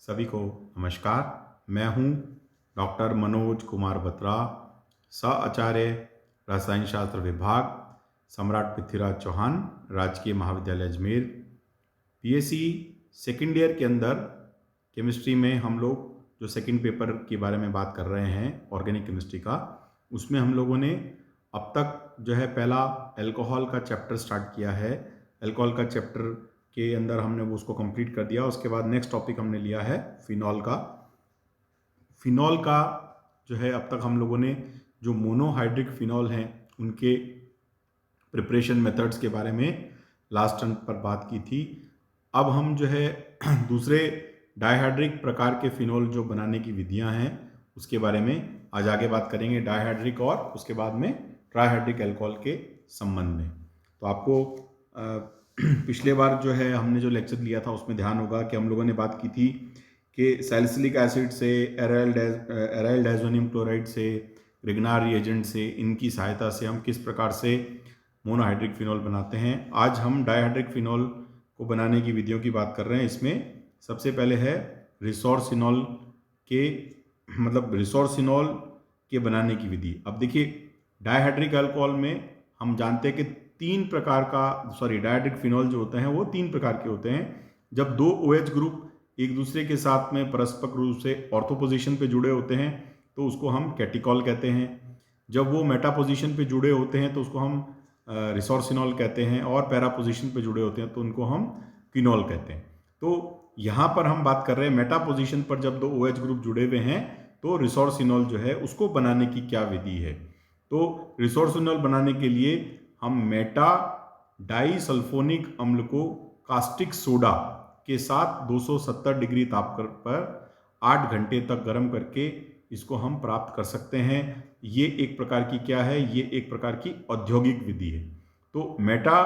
सभी को नमस्कार। मैं हूं डॉक्टर मनोज कुमार बत्रा, सह आचार्य रसायन शास्त्र विभाग, सम्राट पृथ्वीराज चौहान राजकीय महाविद्यालय अजमेर। पीएससी सेकेंड ईयर के अंदर केमिस्ट्री में हम लोग जो सेकंड पेपर के बारे में बात कर रहे हैं ऑर्गेनिक केमिस्ट्री का, उसमें हम लोगों ने अब तक जो है पहला अल्कोहल का चैप्टर स्टार्ट किया है। अल्कोहल का चैप्टर के अंदर हमने वो उसको कंप्लीट कर दिया। उसके बाद नेक्स्ट टॉपिक हमने लिया है फिनॉल का। फिनॉल का जो है अब तक हम लोगों ने जो मोनोहाइड्रिक फिनॉल हैं उनके प्रिपरेशन मेथड्स के बारे में लास्ट टर्म पर बात की थी। अब हम जो है दूसरे डायहाइड्रिक प्रकार के फिनॉल जो बनाने की विधियां हैं उसके बारे में आज आगे बात करेंगे, डायहाइड्रिक और उसके बाद में ट्राइहाइड्रिक अल्कोहल के संबंध में। तो आपको पिछले बार जो है हमने जो लेक्चर लिया था उसमें ध्यान होगा कि हम लोगों ने बात की थी कि सैलिसिलिक एसिड से, एराइल डायज़ोनियम क्लोराइड से, रिग्नार रिएजेंट से, इनकी सहायता से हम किस प्रकार से मोनोहाइड्रिक फिनॉल बनाते हैं। आज हम डायहाइड्रिक फिनॉल को बनाने की विधियों की बात कर रहे हैं। इसमें सबसे पहले है रिसोर्सिनॉल के बनाने की विधि। अब देखिए, डायहाइड्रिक अल्कोहल में हम जानते हैं कि डायहाइड्रिक फिनॉल जो होते हैं वो तीन प्रकार के होते हैं। जब दो OH ग्रुप एक दूसरे के साथ में परस्पर रूप से ऑर्थो पोजीशन पे जुड़े होते हैं तो उसको हम कैटिकॉल कहते हैं। जब वो मेटा पोजीशन पे जुड़े होते हैं तो उसको हम रिसोर्सिनॉल कहते हैं, और पैरा पोजीशन पे जुड़े होते हैं तो उनको हम क्विनॉल कहते हैं। तो यहाँ पर हम बात कर रहे हैं मेटा पोजीशन पर जब दो OH ग्रुप जुड़े हुए हैं तो रिसोर्सिनॉल जो है उसको बनाने की क्या विधि है। तो रिसोर्सिनॉल बनाने के लिए हम मेटा डाई सल्फोनिक अम्ल को कास्टिक सोडा के साथ 270 डिग्री तापमान पर 8 घंटे तक गर्म करके इसको हम प्राप्त कर सकते हैं। ये एक प्रकार की क्या है, ये एक प्रकार की औद्योगिक विधि है। तो मेटा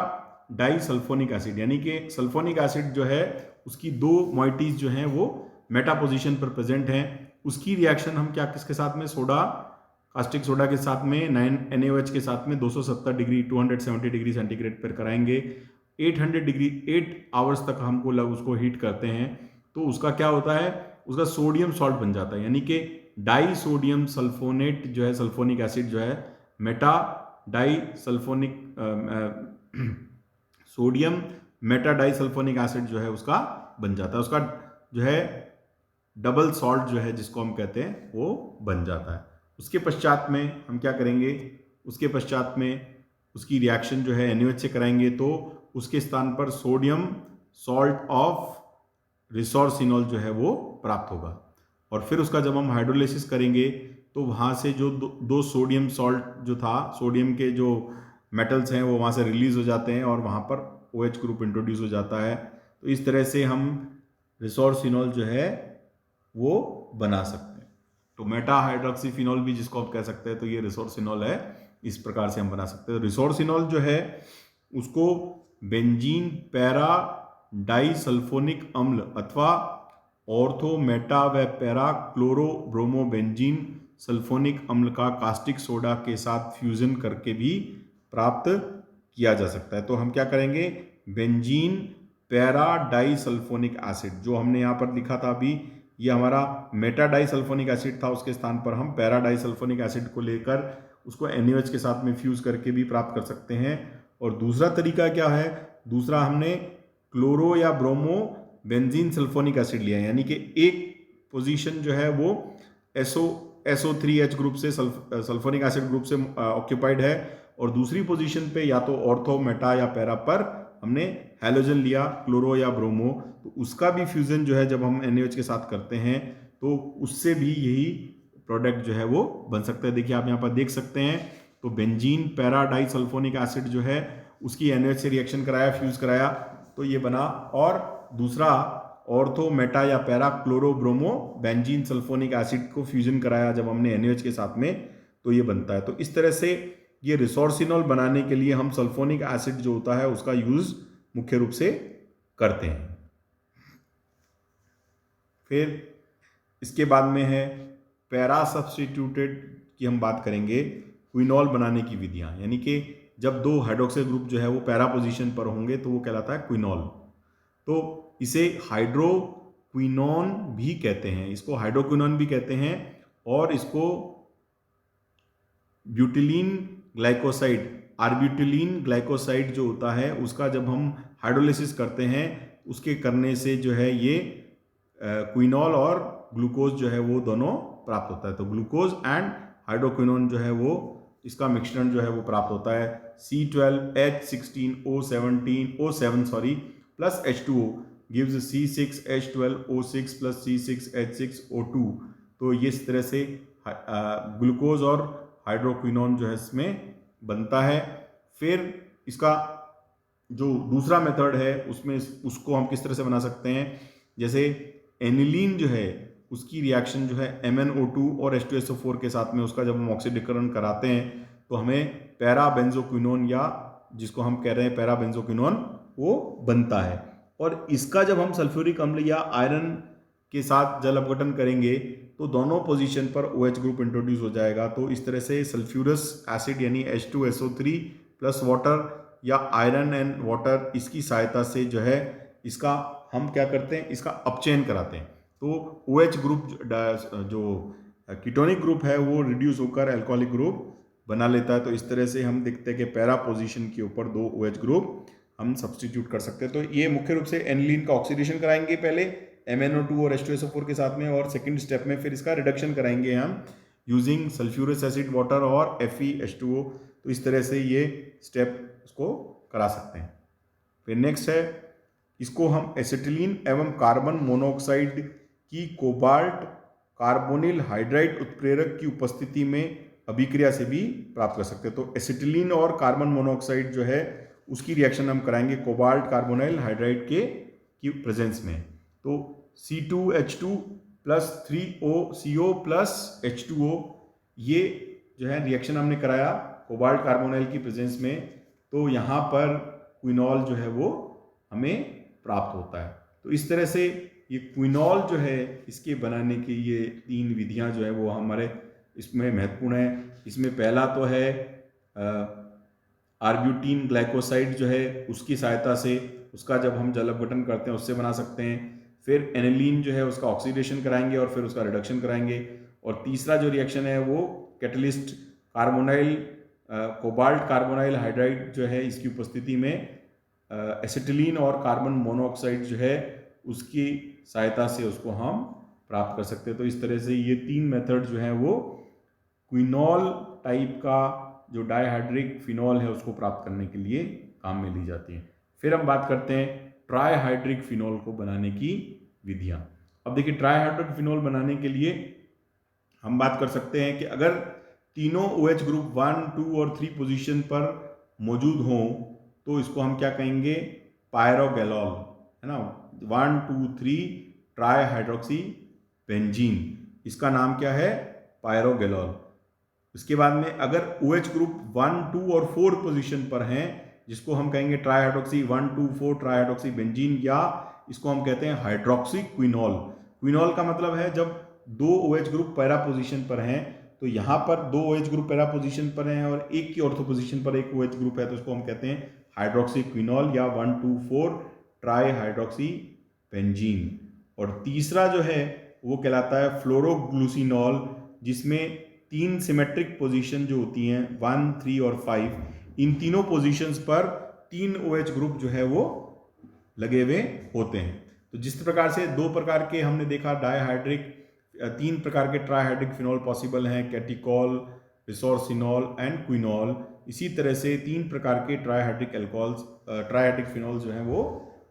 डाई सल्फोनिक एसिड यानी कि सल्फोनिक एसिड जो है उसकी दो मॉइटीज जो हैं वो मेटा पोजीशन पर प्रेजेंट हैं। उसकी रिएक्शन हम क्या किसके साथ में, सोडा, कास्टिक सोडा के साथ में 9NaOH के साथ में 270 डिग्री 270 डिग्री सेंटीग्रेड पर कराएंगे। 8 आवर्स तक हमको उसको हीट करते हैं तो उसका क्या होता है, उसका सोडियम सॉल्ट बन जाता है। यानी कि डाई सोडियम सल्फोनेट जो है, सल्फोनिक एसिड जो है, meta di sulphonic sodium meta di sulphonic acid जो है उसका बन जाता है। उसका जो है डबल सॉल्ट जो है जिसको हम कहते हैं वो बन जाता है। उसके पश्चात में हम क्या करेंगे, उसके पश्चात में उसकी रिएक्शन जो है NaOH से कराएंगे तो उसके स्थान पर सोडियम सॉल्ट ऑफ रिसोर्सिनॉल जो है वो प्राप्त होगा। और फिर उसका जब हम हाइड्रोलिसिस करेंगे तो वहाँ से जो दो सोडियम सॉल्ट जो था, सोडियम के जो मेटल्स हैं वो वहाँ से रिलीज हो जाते हैं और वहाँ पर OH ग्रुप इंट्रोड्यूस हो जाता है। तो इस तरह से हम रिसोर्सिनॉल जो है वो बना सकते हैं। तो मेटा हाइड्रोक्सीफिनॉल भी जिसको आप कह सकते हैं, तो ये रिसोर्सिनॉल है। इस प्रकार से हम बना सकते हैं। रिसोर्सिनॉल जो है उसको बेंजीन पैरा डाई सल्फोनिक अम्ल अथवा ऑर्थो मेटा व para chloro bromo benzene sulphonic अम्ल का कास्टिक सोडा के साथ फ्यूजन करके भी प्राप्त किया जा सकता है। तो हम क्या करेंगे, benzene para di sulphonic acid जो हमने यहाँ पर लिखा था अभी, ये हमारा मेटा डाई सल्फोनिक एसिड था, उसके स्थान पर हम पैरा डाई सल्फोनिक एसिड को लेकर उसको NaOH के साथ में फ्यूज करके भी प्राप्त कर सकते हैं। और दूसरा तरीका क्या है, दूसरा हमने क्लोरो या ब्रोमो बेंजीन सल्फोनिक एसिड लिया है। यानी कि एक पोजीशन जो है वो SO3H ग्रुप से सल्फोनिक एसिड ग्रुप से ऑक्यूपाइड है, और दूसरी पोजीशन पे या तो ऑर्थो मेटा या पैरा पर हमने हैलोजन लिया, क्लोरो या ब्रोमो। तो उसका भी फ्यूजन जो है जब हम NaOH के साथ करते हैं तो उससे भी यही प्रोडक्ट जो है वो बन सकता है। देखिए आप यहाँ पर देख सकते हैं, तो benzene para di sulphonic acid जो है उसकी NaOH से रिएक्शन कराया, फ्यूज कराया तो ये बना। और दूसरा ऑर्थो मेटा या para chloro bromo benzene sulphonic acid को फ्यूजन कराया जब हमने NaOH के साथ में, तो ये बनता है। तो इस तरह से ये रिसोर्सिनॉल बनाने के लिए हम सल्फोनिक एसिड जो होता है उसका यूज मुख्य रूप से करते हैं। फिर इसके बाद में है पैरा सब्स्टिट्यूटेड की हम बात करेंगे, क्विनॉल बनाने की विधियां। यानी कि जब दो हाइड्रोक्सिल ग्रुप जो है वो पैरा पोजीशन पर होंगे तो वो कहलाता है क्विनॉल। तो इसे हाइड्रो क्विनोन भी कहते हैं, इसको हाइड्रोक्विनोन भी कहते हैं, और इसको ब्यूटिलीन ग्लाइकोसाइड, आर्ब्यूटिलीन ग्लाइकोसाइड जो होता है उसका जब हम हाइड्रोलिसिस करते हैं उसके करने से जो है ये क्विनॉल और ग्लूकोज जो है वो दोनों प्राप्त होता है। तो ग्लूकोज एंड हाइड्रोक्विनोन जो है वो इसका मिश्रण जो है वो प्राप्त होता है। C12H16O17 plus H2O gives C6H12O6 plus C6H6O2। तो ये इस तरह से ग्लूकोज और हाइड्रोक्विनोन जो है इसमें बनता है। फिर इसका जो दूसरा मेथड है उसमें उसको हम किस तरह से बना सकते हैं, जैसे एनिलीन जो है उसकी रिएक्शन जो है MnO2 और H2SO4 के साथ में उसका जब हम ऑक्सीडीकरण कराते हैं तो हमें पैराबेंजोक्विनोन या जिसको हम कह रहे हैं पैराबेंजोक्विनोन वो बनता है। और इसका जब हम सल्फ्यूरिक अम्ल या आयरन के साथ जल अपघटन करेंगे तो दोनों पोजीशन पर OH ग्रुप इंट्रोड्यूस हो जाएगा। तो इस तरह से सल्फ्यूरस एसिड यानी H2SO3 प्लस वाटर या आयरन एंड वाटर इसकी सहायता से जो है इसका हम क्या करते हैं, इसका अपचयन कराते हैं। तो OH ग्रुप जो कीटोनिक ग्रुप है वो रिड्यूस होकर अल्कोहलिक ग्रुप बना लेता है। तो इस तरह से हम देखते हैं कि पैरा पोजीशन के ऊपर 2 OH ग्रुप हम सब्सटीट्यूट कर सकते हैं। तो ये मुख्य रूप से एनिलीन का ऑक्सीडेशन कराएंगे पहले MnO2 और H2SO4 के साथ में, और सेकंड स्टेप में फिर इसका रिडक्शन कराएंगे हम यूजिंग सल्फ्यूरस एसिड वाटर और FeH2O। तो इस तरह से ये स्टेप इसको करा सकते हैं। फिर नेक्स्ट है, इसको हम एसिटिलीन एवं कार्बन मोनोऑक्साइड की कोबाल्ट कार्बोनिल हाइड्राइड उत्प्रेरक की उपस्थिति में अभिक्रिया से भी प्राप्त कर सकते हैं। तो एसिटिलीन और कार्बन मोनोऑक्साइड जो है उसकी रिएक्शन हम कराएंगे कोबाल्ट कार्बोनिल हाइड्राइड की प्रेजेंस में। तो C2H2 plus 3CO plus H2O ये जो है रिएक्शन हमने कराया कोबाल्ट कार्बोनिल की प्रेजेंस में, तो यहाँ पर क्विनॉल जो है वो हमें प्राप्त होता है। तो इस तरह से ये क्विनॉल जो है इसके बनाने की ये 3 विधियाँ जो है वो हमारे इसमें महत्वपूर्ण है। इसमें पहला तो है आर्ब्यूटीन ग्लाइकोसाइड जो है उसकी सहायता से उसका जब हम जल अपघटन करते हैं उससे बना सकते हैं। फिर एनिलीन जो है उसका ऑक्सीडेशन कराएंगे और फिर उसका रिडक्शन कराएंगे। और तीसरा जो रिएक्शन है वो catalyst carbonyl cobalt carbonyl hydride जो है इसकी उपस्थिति में एसिटिलीन और कार्बन मोनोऑक्साइड जो है उसकी सहायता से उसको हम प्राप्त कर सकते हैं। तो इस तरह से ये 3 मेथड जो है वो क्विनॉल टाइप का जो डाइहाइड्रिक फिनॉल है उसको प्राप्त करने के लिए काम में ली जाती है। फिर हम बात करते हैं ट्राइहाइड्रिक फिनॉल को बनाने की विधियां। अब देखिए ट्राइहाइड्रिक फिनॉल बनाने के लिए हम बात कर सकते हैं कि अगर तीनों OH ग्रुप 1, 2 और 3 पोजीशन पर मौजूद हों तो इसको हम क्या कहेंगे, पायरोगैलॉल, है ना। 1, 2, 3 ट्राइहाइड्रोक्सी बेंजीन, इसका नाम क्या है, पायरोगैलॉल। इसके बाद में अगर OH ग्रुप 1, 2 और 4 पोजीशन पर हैं जिसको हम कहेंगे ट्राइहाइड्रोक्सी 1, 2, 4 ट्राइहाइड्रोक्सी बेंजीन, या इसको हम कहते हैं हाइड्रोक्सी क्विनॉल। क्विनॉल का मतलब है जब 2 OH ग्रुप पैरा पोजीशन पर हैं, तो यहाँ पर 2 OH ग्रुप पैरा पोजीशन पर हैं और एक की ऑर्थो पोजीशन पर एक OH ग्रुप है, तो इसको हम कहते हैं हाइड्रोक्सी क्विनॉल या 1, 2, 4 ट्राइहाइड्रोक्सी बेंजीन। और तीसरा जो है वो कहलाता है फ्लोरोग्लूसिनॉल, जिसमें 3 सिमेट्रिक पोजीशन जो होती हैं 1, 3 और 5, इन तीनों पोजीशंस पर 3 OH ग्रुप जो है वो लगे हुए होते हैं। तो जिस प्रकार से 2 प्रकार के हमने देखा डाइहाइड्रिक, 3 प्रकार के ट्राइहाइड्रिक फिनॉल पॉसिबल हैं, कैटिकॉल, रिसोर्सिनॉल एंड क्विनॉल। इसी तरह से 3 प्रकार के ट्राइहाइड्रिक अल्कोहल्स, ट्राइहाइड्रिक फिनॉल जो हैं वो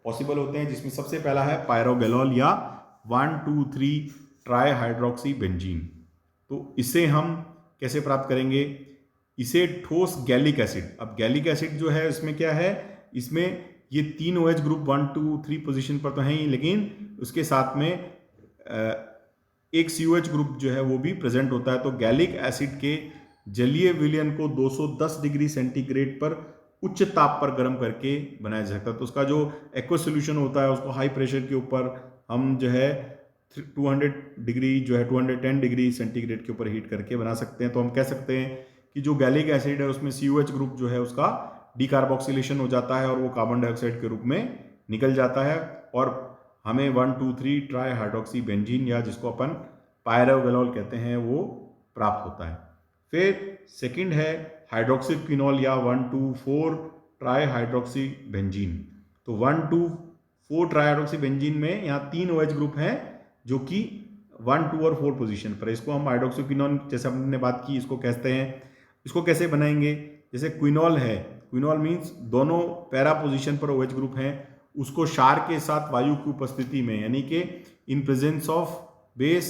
पॉसिबल होते हैं, जिसमें सबसे पहला है पायरोगैलॉल या 1, 2, 3 ट्राइहाइड्रोक्सी बेंजीन। तो इसे हम कैसे प्राप्त करेंगे, इसे ठोस गैलिक एसिड, अब गैलिक एसिड जो है इसमें क्या है, इसमें ये 3 OH ग्रुप 1, 2, 3 पोजीशन पर तो हैं ही, लेकिन उसके साथ में एक COH ग्रुप जो है वो भी प्रेजेंट होता है। तो गैलिक एसिड के जलीय विलयन को 210 डिग्री सेंटीग्रेड पर उच्च ताप पर गर्म करके बनाया जा सकता है। तो उसका जो एक्वस सोल्यूशन होता है उसको हाई प्रेशर के ऊपर हम जो है 200 डिग्री जो है 210 डिग्री सेंटीग्रेड के ऊपर हीट करके बना सकते हैं। तो हम कह सकते हैं कि जो गैलिक एसिड है उसमें COH ग्रुप जो है उसका डीकार्बोक्सिलेशन हो जाता है और वो कार्बन डाइऑक्साइड के रूप में निकल जाता है, और हमें 1,2,3 ट्राई हाइड्रोक्सी बेंजीन या जिसको अपन पायरोगेनॉल कहते हैं वो प्राप्त होता है। फिर सेकंड है हाइड्रोक्सी क्विनॉल या 1,2,4 ट्राई हाइड्रोक्सी बेंजीन। तो 1,2,4 ट्राई हाइड्रोक्सी बेंजीन में यहाँ 3 OH ग्रुप हैं जो कि 1, 2 और 4 पोजीशन पर। इसको हम हाइड्रोक्सी क्विनॉल जैसे हमने बात की इसको कहते हैं। इसको कैसे बनाएंगे, जैसे क्विनॉल है, क्विनॉल मीन्स दोनों पैरा पोजीशन पर OH ग्रुप हैं, उसको क्षार के साथ वायु की उपस्थिति में यानी कि इन प्रेजेंस ऑफ बेस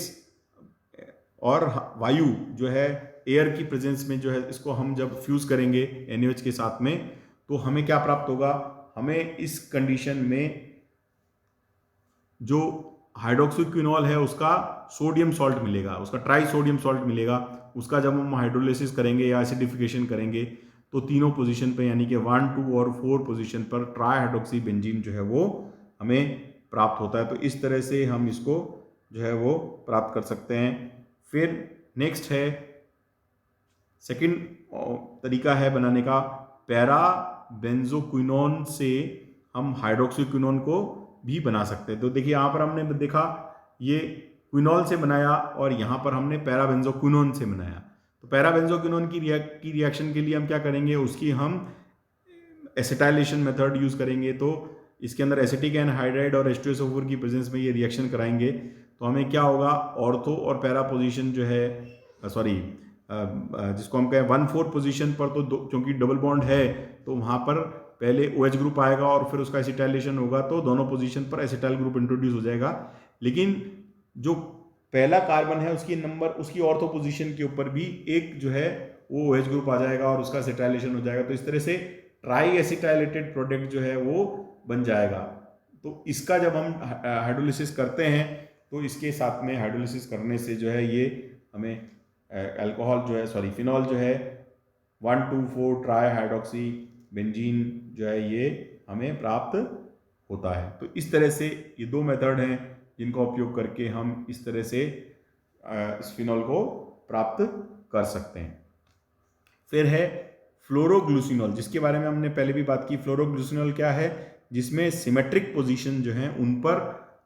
और वायु जो है एयर की प्रेजेंस में जो है इसको हम जब फ्यूज करेंगे NaOH के साथ में तो हमें क्या प्राप्त होगा, हमें इस कंडीशन में जो हाइड्रोक्सीक्विनॉल है उसका सोडियम सॉल्ट मिलेगा, उसका ट्राई सोडियम सॉल्ट मिलेगा। उसका जब हम हाइड्रोलिसिस करेंगे या एसिडिफिकेशन करेंगे तो तीनों पोजीशन पे यानी कि 1, 2 और 4 पोजीशन पर ट्राई हाइड्रोक्सी बेंजीन जो है वो हमें प्राप्त होता है। तो इस तरह से हम इसको जो है वो प्राप्त कर सकते हैं। फिर नेक्स्ट है सेकंड तरीका है बनाने का, पैरा बेंजोक्विनोन से हम हाइड्रोक्सीक्विनोन को भी बना सकते हैं। तो देखिए यहाँ पर हमने देखा ये क्विनॉल से बनाया और यहाँ पर हमने पैरा बेंजोक्विनोन से बनाया। तो पैरा बेंजोक्विनोन की रिएक्शन के लिए हम क्या करेंगे, उसकी हम एसिटाइलेशन मेथड यूज करेंगे। तो इसके अंदर एसिटिक एनहाइड्राइड और H2SO4 की प्रेजेंस में ये रिएक्शन कराएंगे तो हमें क्या होगा, ऑर्थो और पैरा पोजीशन जो है जिसको हम कहें 1,4 पोजीशन पर तो क्योंकि डबल बॉन्ड है तो वहाँ पर पहले OH ग्रुप आएगा और फिर उसका एसिटाइलेशन होगा तो दोनों पोजीशन पर एसिटाइल ग्रुप इंट्रोड्यूस हो जाएगा। लेकिन जो पहला कार्बन है उसकी ऑर्थो पोजीशन के ऊपर भी एक जो है वो OH ग्रुप आ जाएगा और उसका एसिटाइलेशन हो जाएगा। तो इस तरह से ट्राई एसिटाइलेटेड प्रोडक्ट जो है वो बन जाएगा। तो इसका जब हम हाइड्रोलिसिस करते हैं तो इसके साथ में हाइड्रोलिसिस करने से जो है ये हमें अल्कोहल जो है फिनॉल जो है 1,2,4 ट्राई हाइड्रोक्सी बेंजीन जो है ये हमें प्राप्त होता है। तो इस तरह से ये दो मेथड हैं जिनका उपयोग करके हम इस तरह से इस फिनॉल को प्राप्त कर सकते हैं। फिर है फ्लोरोग्लूसिनॉल, जिसके बारे में हमने पहले भी बात की। फ्लोरोग्लूसिनॉल क्या है, जिसमें सिमेट्रिक पोजीशन जो है उन पर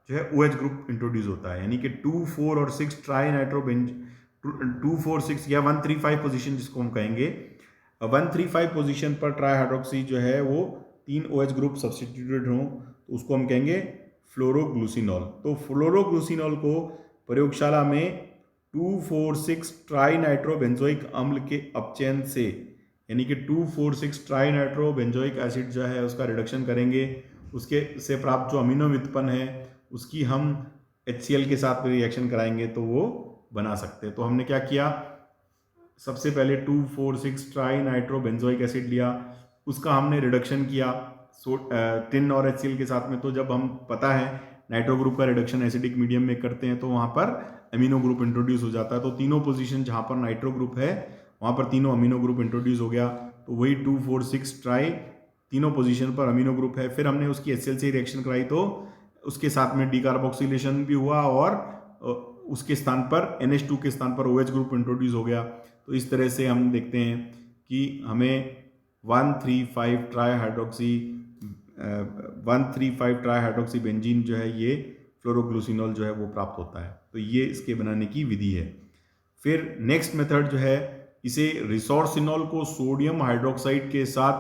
जो है OH ग्रुप इंट्रोड्यूस होता है, यानी कि 2, 4 और 6 ट्राई नाइट्रोबेंज 2, 4, 6 या 1,3,5 पोजीशन जिसको हम कहेंगे 1,3,5 पोजीशन पर ट्राई हाइड्रोक्सी जो है वो 3 OH ग्रुप सब्सटीट्यूटेड हों तो उसको हम कहेंगे फ्लोरोग्लूसिनॉल। तो फ्लोरोग्लूसिनॉल को प्रयोगशाला में 2, 4, 6 ट्राई नाइट्रोबेंजोइक अम्ल के अपचयन से यानी कि 2, 4, 6 ट्राई नाइट्रोबेंजोइक एसिड जो है उसका रिडक्शन करेंगे, उसके से प्राप्त जो अमीनो व्युत्पन्न है उसकी हम HCl के साथ रिएक्शन कराएंगे तो वो बना सकते हैं। तो हमने क्या किया, सबसे पहले 2, 4, 6 ट्राई नाइट्रोबेंजोइक एसिड लिया, उसका हमने रिडक्शन किया टिन और HCl के साथ में। तो जब हम पता है नाइट्रो ग्रुप का रिडक्शन एसिडिक मीडियम में करते हैं तो वहाँ पर अमीनो ग्रुप इंट्रोड्यूस हो जाता है। तो तीनों पोजीशन जहाँ पर नाइट्रो ग्रुप है वहाँ पर तीनों अमीनो ग्रुप इंट्रोड्यूस हो गया। तो वही 2, 4, 6 ट्राई तीनों पोजीशन पर अमीनो ग्रुप है। फिर हमने उसकी HCl से रिएक्शन कराई तो उसके साथ में डीकार्बोक्सिलेशन भी हुआ और उसके स्थान पर NH2 के स्थान पर OH ग्रुप इंट्रोड्यूस हो गया। तो इस तरह से हम देखते हैं कि हमें 1,3,5 ट्राई हाइड्रोक्सी बेंजीन जो है ये फ्लोरोग्लूसिनॉल जो है वो प्राप्त होता है। तो ये इसके बनाने की विधि है। फिर नेक्स्ट मेथड जो है, इसे रिसोर्सिनॉल को सोडियम हाइड्रोक्साइड के साथ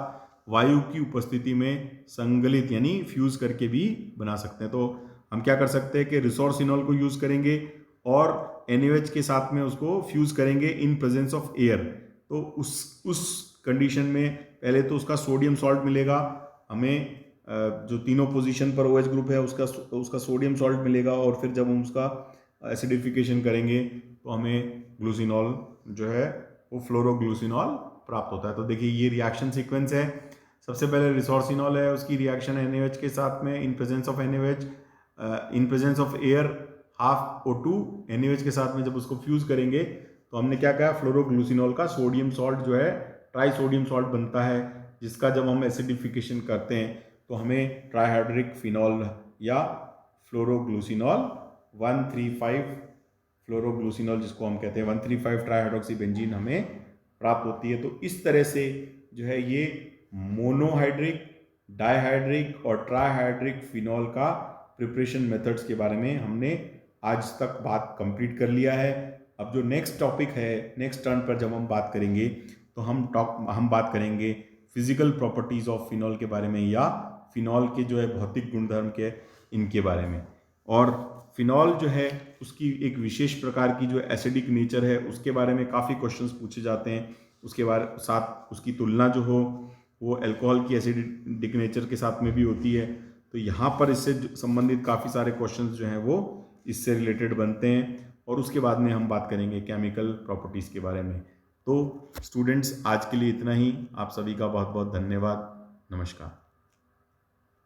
वायु की उपस्थिति में संगलित यानी फ्यूज करके भी बना सकते हैं। तो हम क्या कर सकते हैं कि रिसोर्सिनॉल को यूज करेंगे और NaOH के साथ में उसको फ्यूज करेंगे इन प्रेजेंस ऑफ एयर। तो उस कंडीशन में पहले तो उसका सोडियम सॉल्ट मिलेगा हमें, जो तीनों पोजीशन पर OH ग्रुप है उसका सोडियम सॉल्ट मिलेगा और फिर जब हम उसका एसिडिफिकेशन करेंगे तो हमें ग्लूसिनॉल जो है वो फ्लोरोग्लूसिनॉल प्राप्त होता है। तो देखिए ये रिएक्शन सीक्वेंस है। सबसे पहले रिसोर्सिनॉल है, उसकी रिएक्शन NaOH के साथ में in presence of NaOH in presence of air half O2 NaOH के साथ में जब उसको फ्यूज करेंगे तो हमने क्या कहा, फ्लोरोग्लूसिनॉल का सोडियम सॉल्ट जो है ट्राई सोडियम सॉल्ट बनता है, जिसका जब हम एसिडिफिकेशन करते हैं तो हमें ट्राइहाइड्रिक फिनॉल या फ्लोरोग्लूसिनॉल 1,3,5 फ्लोरोग्लूसिनॉल जिसको हम कहते हैं 1,3,5 ट्राइहाइड्रोक्सी बेंजीन हमें प्राप्त होती है। तो इस तरह से जो है ये मोनोहाइड्रिक, डाइहाइड्रिक और ट्राइहाइड्रिक फिनॉल का प्रिपरेशन मेथड्स के बारे में हमने आज तक बात कंप्लीट कर लिया है। अब जो नेक्स्ट टॉपिक है, नेक्स्ट टर्न पर जब हम बात करेंगे तो हम बात करेंगे फिजिकल प्रॉपर्टीज़ ऑफ फिनॉल के बारे में, या फिनॉल के जो है भौतिक गुणधर्म के इनके बारे में। और फिनॉल जो है उसकी एक विशेष प्रकार की जो एसिडिक नेचर है उसके बारे में काफ़ी क्वेश्चंस पूछे जाते हैं। उसके बारे साथ उसकी तुलना जो हो वो अल्कोहल की एसिडिक नेचर के साथ में भी होती है। तो यहाँ पर इससे संबंधित काफ़ी सारे क्वेश्चंस जो हैं वो इससे रिलेटेड बनते हैं। और उसके बाद में हम बात करेंगे केमिकल प्रॉपर्टीज़ के बारे में। तो स्टूडेंट्स, आज के लिए इतना ही। आप सभी का बहुत बहुत धन्यवाद। नमस्कार।